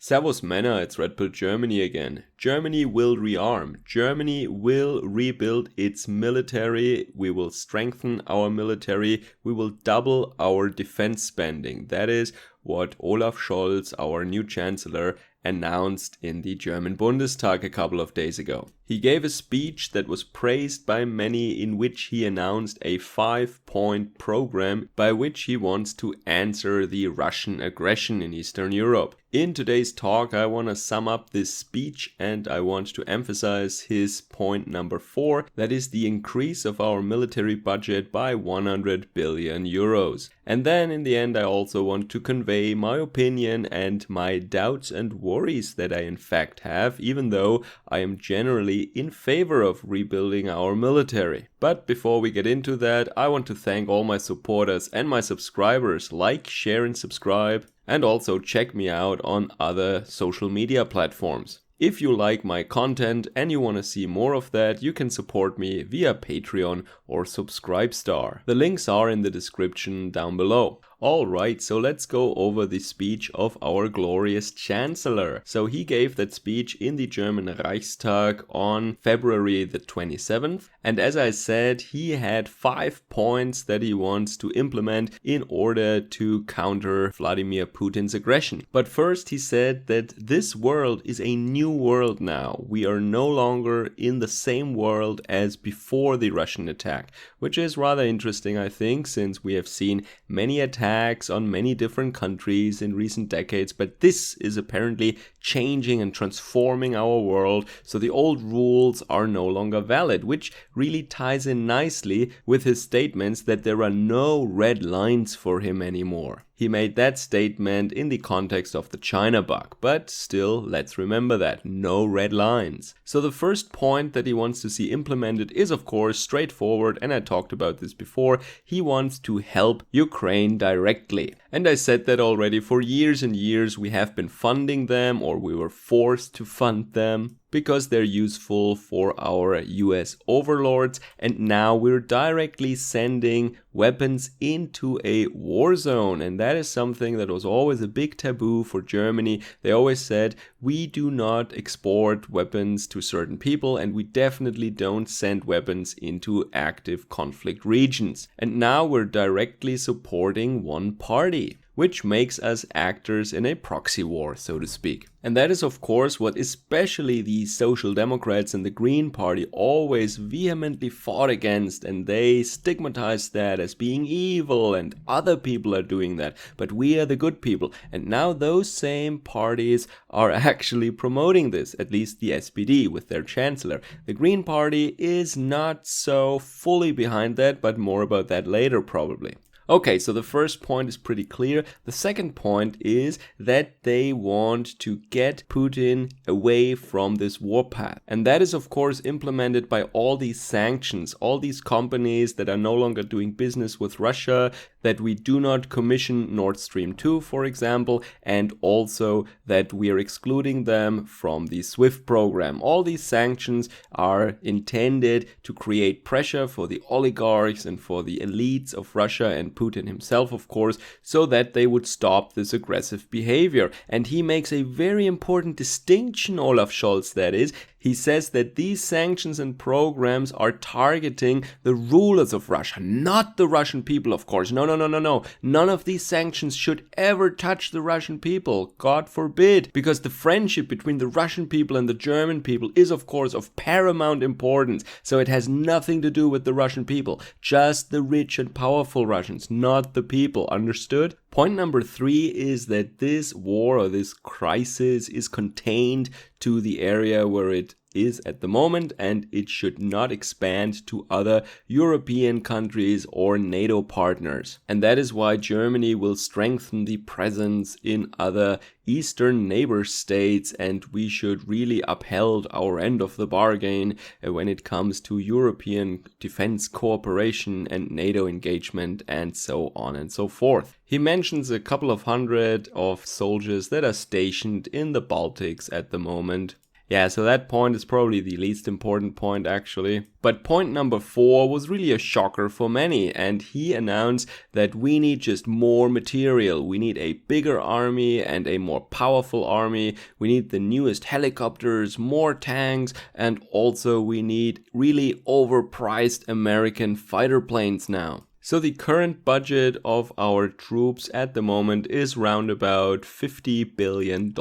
Servus Männer, it's Red Pill Germany again. Germany will rearm. Germany will rebuild its military. We will strengthen our military. We will double our defense spending. That is what Olaf Scholz, our new chancellor, announced in the German Bundestag a couple of days ago. He gave a speech that was praised by many, in which he announced a 5-point program by which he wants to answer the Russian aggression in Eastern Europe. In today's talk, I want to sum up this speech and I want to emphasize his point number 4, that is the increase of our military budget by 100 billion euros. And then in the end, I also want to convey my opinion and my doubts and worries that I in fact have, even though I am generally in favor of rebuilding our military. But before we get into that, I want to thank all my supporters and my subscribers. Like, share and subscribe, and also check me out on other social media platforms. If you like my content and you want to see more of that, you can support me via Patreon or Subscribestar. The links are in the description down below. Alright, so let's go over the speech of our glorious Chancellor. So he gave that speech in the German Reichstag on February the 27th. And as I said, he had 5 points that he wants to implement in order to counter Vladimir Putin's aggression. But first he said that this world is a new world now. We are no longer in the same world as before the Russian attack, which is rather interesting, I think, since we have seen many attacks on many different countries in recent decades, but this is apparently changing and transforming our world, so the old rules are no longer valid, which really ties in nicely with his statements that there are no red lines for him anymore. He made that statement in the context of the China bug, but still, let's remember that, no red lines. So the first point that he wants to see implemented is of course straightforward, and I talked about this before. He wants to help Ukraine directly. And I said that already for years and years. We have been funding them, or we were forced to fund them, because they're useful for our US overlords, and now we're directly sending weapons into a war zone, and that is something that was always a big taboo for Germany. They always said, we do not export weapons to certain people, and we definitely don't send weapons into active conflict regions. And now we're directly supporting one party, which makes us actors in a proxy war, so to speak. And that is of course what especially the Social Democrats and the Green Party always vehemently fought against, and they stigmatized that as being evil and other people are doing that, but we are the good people. And now those same parties are actually promoting this, at least the SPD with their chancellor. The Green Party is not so fully behind that, but more about that later probably. Okay, so the first point is pretty clear. The second point is that they want to get Putin away from this warpath. And that is of course implemented by all these sanctions, all these companies that are no longer doing business with Russia, that we do not commission Nord Stream 2, for example, and also that we are excluding them from the SWIFT program. All these sanctions are intended to create pressure for the oligarchs and for the elites of Russia and Putin himself, of course, so that they would stop this aggressive behavior. And he makes a very important distinction, Olaf Scholz, that is. He says that these sanctions and programs are targeting the rulers of Russia, not the Russian people, of course. No. None of these sanctions should ever touch the Russian people. God forbid. Because the friendship between the Russian people and the German people is, of course, of paramount importance. So it has nothing to do with the Russian people. Just the rich and powerful Russians, not the people. Understood? Point number 3 is that this war or this crisis is contained to the area where it is at the moment, and it should not expand to other European countries or NATO partners. And that is why Germany will strengthen the presence in other eastern neighbor states, and we should really uphold our end of the bargain when it comes to European defense cooperation and NATO engagement and so on and so forth. He mentions a couple of hundred of soldiers that are stationed in the Baltics at the moment. Yeah, so that point is probably the least important point actually. But point number 4 was really a shocker for many, and he announced that we need just more material. We need a bigger army and a more powerful army. We need the newest helicopters, more tanks, and also we need really overpriced American fighter planes now. So the current budget of our troops at the moment is round about $50 billion.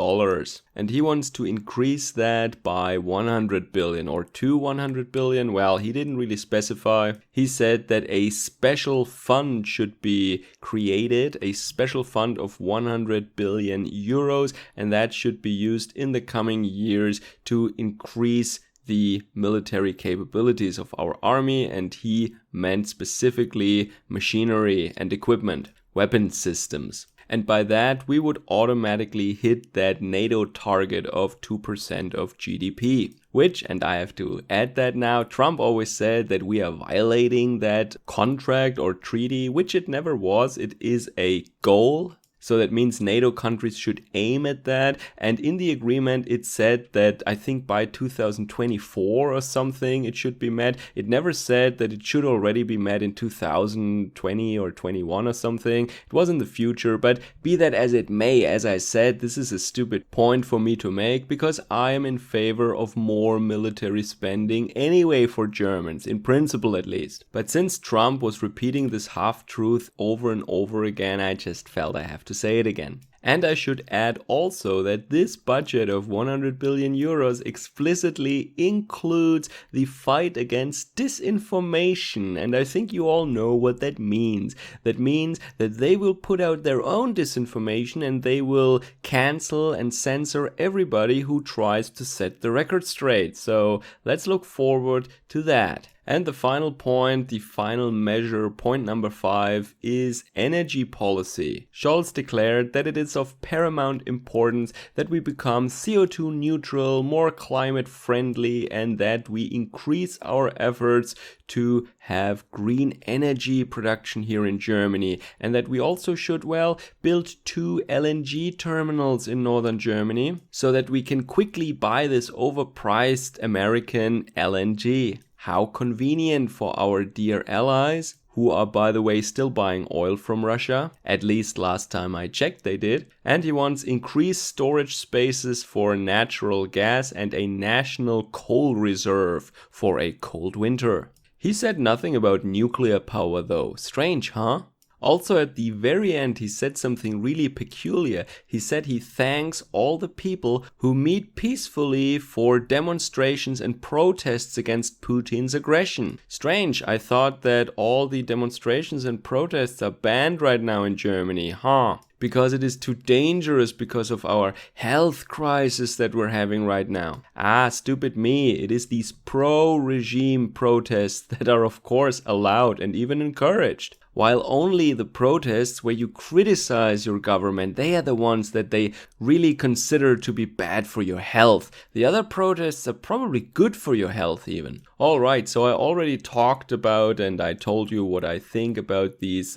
And he wants to increase that by 100 billion or to 100 billion. Well, he didn't really specify. He said that a special fund should be created, a special fund of 100 billion euros, and that should be used in the coming years to increase the military capabilities of our army, and he meant specifically machinery and equipment, weapon systems. And by that, we would automatically hit that NATO target of 2% of GDP. Which, and I have to add that now, Trump always said that we are violating that contract or treaty, which it never was. It is a goal. So that means NATO countries should aim at that. And in the agreement, it said that I think by 2024 or something, it should be met. It never said that it should already be met in 2020 or 21 or something. It was in the future, but be that as it may, as I said, this is a stupid point for me to make because I am in favor of more military spending anyway for Germans, in principle at least. But since Trump was repeating this half-truth over and over again, I just felt I have to say it again. And I should add also that this budget of 100 billion euros explicitly includes the fight against disinformation. And I think you all know what that means. That means that they will put out their own disinformation and they will cancel and censor everybody who tries to set the record straight. So let's look forward to that. And the final point, the final measure, point number 5, is energy policy. Scholz declared that it is of paramount importance that we become CO2 neutral, more climate friendly, and that we increase our efforts to have green energy production here in Germany, and that we also should, build 2 LNG terminals in northern Germany so that we can quickly buy this overpriced American LNG. How convenient for our dear allies, who are, by the way, still buying oil from Russia. At least last time I checked they did. And he wants increased storage spaces for natural gas and a national coal reserve for a cold winter. He said nothing about nuclear power though. Strange, huh? Also at the very end he said something really peculiar. He said he thanks all the people who meet peacefully for demonstrations and protests against Putin's aggression. Strange, I thought that all the demonstrations and protests are banned right now in Germany, huh? Because it is too dangerous because of our health crisis that we're having right now. Stupid me, it is these pro-regime protests that are of course allowed and even encouraged. While only the protests where you criticize your government, they are the ones that they really consider to be bad for your health. The other protests are probably good for your health even. Alright, so I already talked about and I told you what I think about these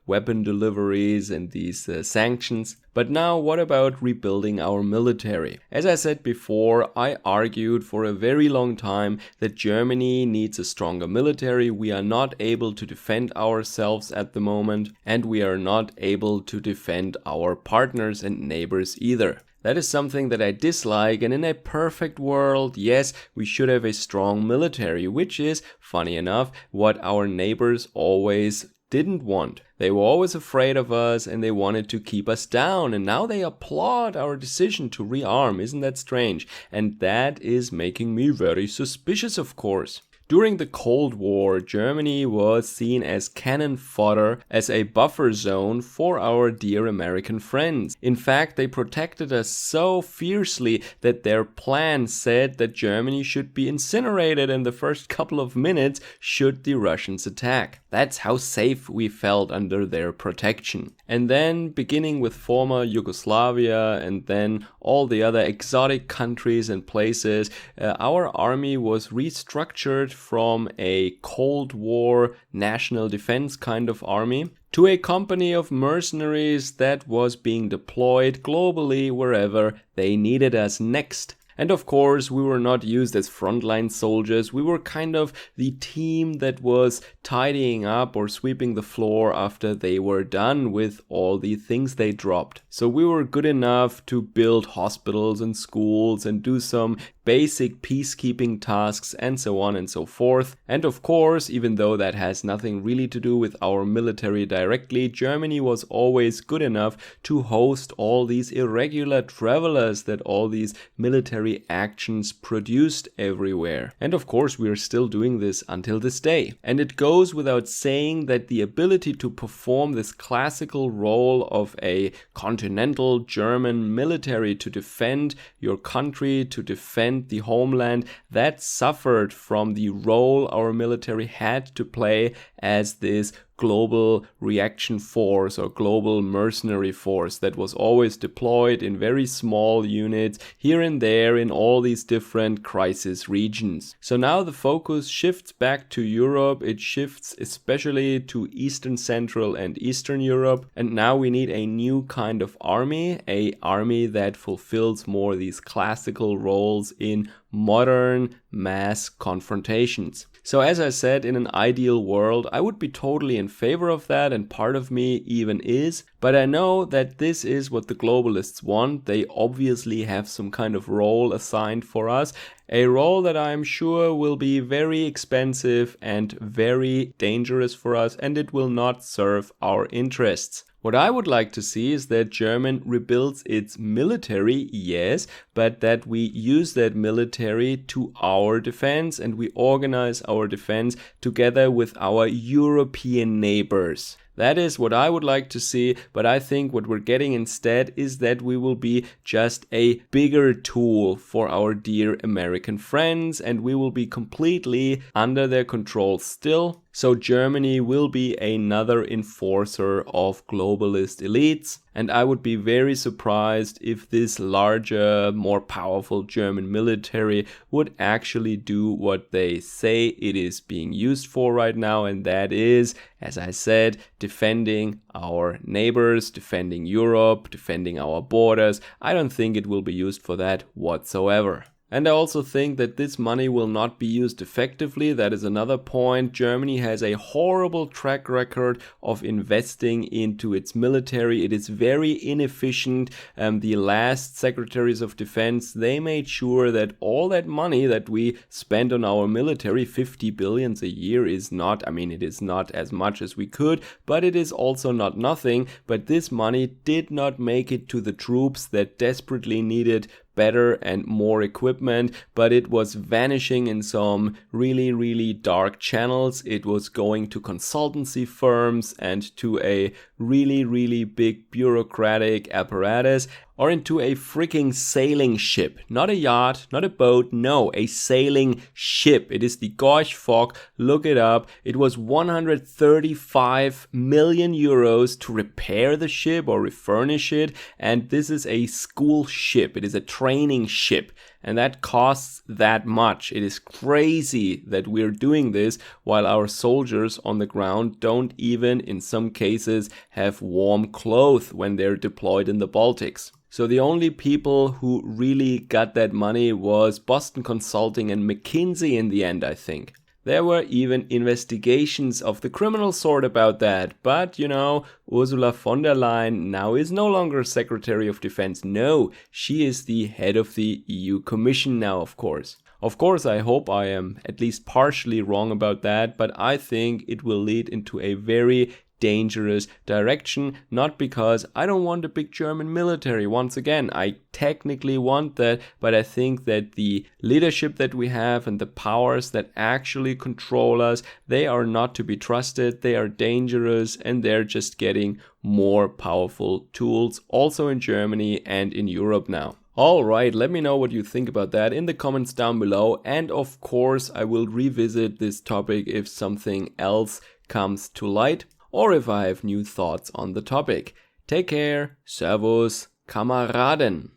weapon deliveries and these sanctions. But now what about rebuilding our military? As I said before, I argued for a very long time that Germany needs a stronger military. We are not able to defend ourselves at the moment, and we are not able to defend our partners and neighbors either. That is something that I dislike, and in a perfect world, yes, we should have a strong military, which is, funny enough, what our neighbors always didn't want. They were always afraid of us and they wanted to keep us down, and now they applaud our decision to rearm. Isn't that strange? And that is making me very suspicious, of course. During the Cold War, Germany was seen as cannon fodder, as a buffer zone for our dear American friends. In fact, they protected us so fiercely that their plan said that Germany should be incinerated in the first couple of minutes should the Russians attack. That's how safe we felt under their protection. And then, beginning with former Yugoslavia and then all the other exotic countries and places, our army was restructured from a Cold War national defense kind of army to a company of mercenaries that was being deployed globally wherever they needed us next. And of course, we were not used as frontline soldiers. We were kind of the team that was tidying up or sweeping the floor after they were done with all the things they dropped. So we were good enough to build hospitals and schools and do some basic peacekeeping tasks and so on and so forth. And of course, even though that has nothing really to do with our military directly, Germany was always good enough to host all these irregular travelers that all these military actions produced everywhere. And of course, we are still doing this until this day. And it goes without saying that the ability to perform this classical role of a continental German military to defend your country, to defend the homeland, that suffered from the role our military had to play as this global reaction force or global mercenary force that was always deployed in very small units here and there in all these different crisis regions. So now the focus shifts back to Europe. It shifts especially to Eastern, Central and Eastern Europe. And now we need a new kind of army, an army that fulfills more these classical roles in modern mass confrontations. So as I said, in an ideal world, I would be totally in favor of that, and part of me even is. But I know that this is what the globalists want. They obviously have some kind of role assigned for us, a role that I'm sure will be very expensive and very dangerous for us, and it will not serve our interests. What I would like to see is that Germany rebuilds its military, yes, but that we use that military to our defense and we organize our defense together with our European neighbors. That is what I would like to see, but I think what we're getting instead is that we will be just a bigger tool for our dear American friends, and we will be completely under their control still. So Germany will be another enforcer of globalist elites, and I would be very surprised if this larger, more powerful German military would actually do what they say it is being used for right now, and that is, as I said, defending our neighbors, defending Europe, defending our borders. I don't think it will be used for that whatsoever. And I also think that this money will not be used effectively. That is another point. Germany has a horrible track record of investing into its military. It is very inefficient. The last secretaries of defense, they made sure that all that money that we spend on our military, 50 billion a year, is not, it is not as much as we could, but it is also not nothing. But this money did not make it to the troops that desperately needed better and more equipment, but it was vanishing in some really, really dark channels. It was going to consultancy firms and to a really, really big bureaucratic apparatus, or into a freaking sailing ship. Not a yacht, not a boat, no, a sailing ship. It is the Gorch Fock, look it up. It was 135 million euros to repair the ship or refurnish it, and this is a school ship. It is a training ship, and that costs that much. It is crazy that we're doing this while our soldiers on the ground don't even, in some cases, have warm clothes when they're deployed in the Baltics. So the only people who really got that money was Boston Consulting and McKinsey in the end, I think. There were even investigations of the criminal sort about that, but Ursula von der Leyen now is no longer Secretary of Defense. No, she is the head of the EU Commission now, of course. Of course, I hope I am at least partially wrong about that, but I think it will lead into a very dangerous direction, not because I don't want a big German military. Once again, I technically want that, but I think that the leadership that we have and the powers that actually control us, they are not to be trusted, they are dangerous, and they're just getting more powerful tools also in Germany and in Europe now. Alright, let me know what you think about that in the comments down below, and of course I will revisit this topic if something else comes to light, or if I have new thoughts on the topic. Take care, Servus, Kameraden.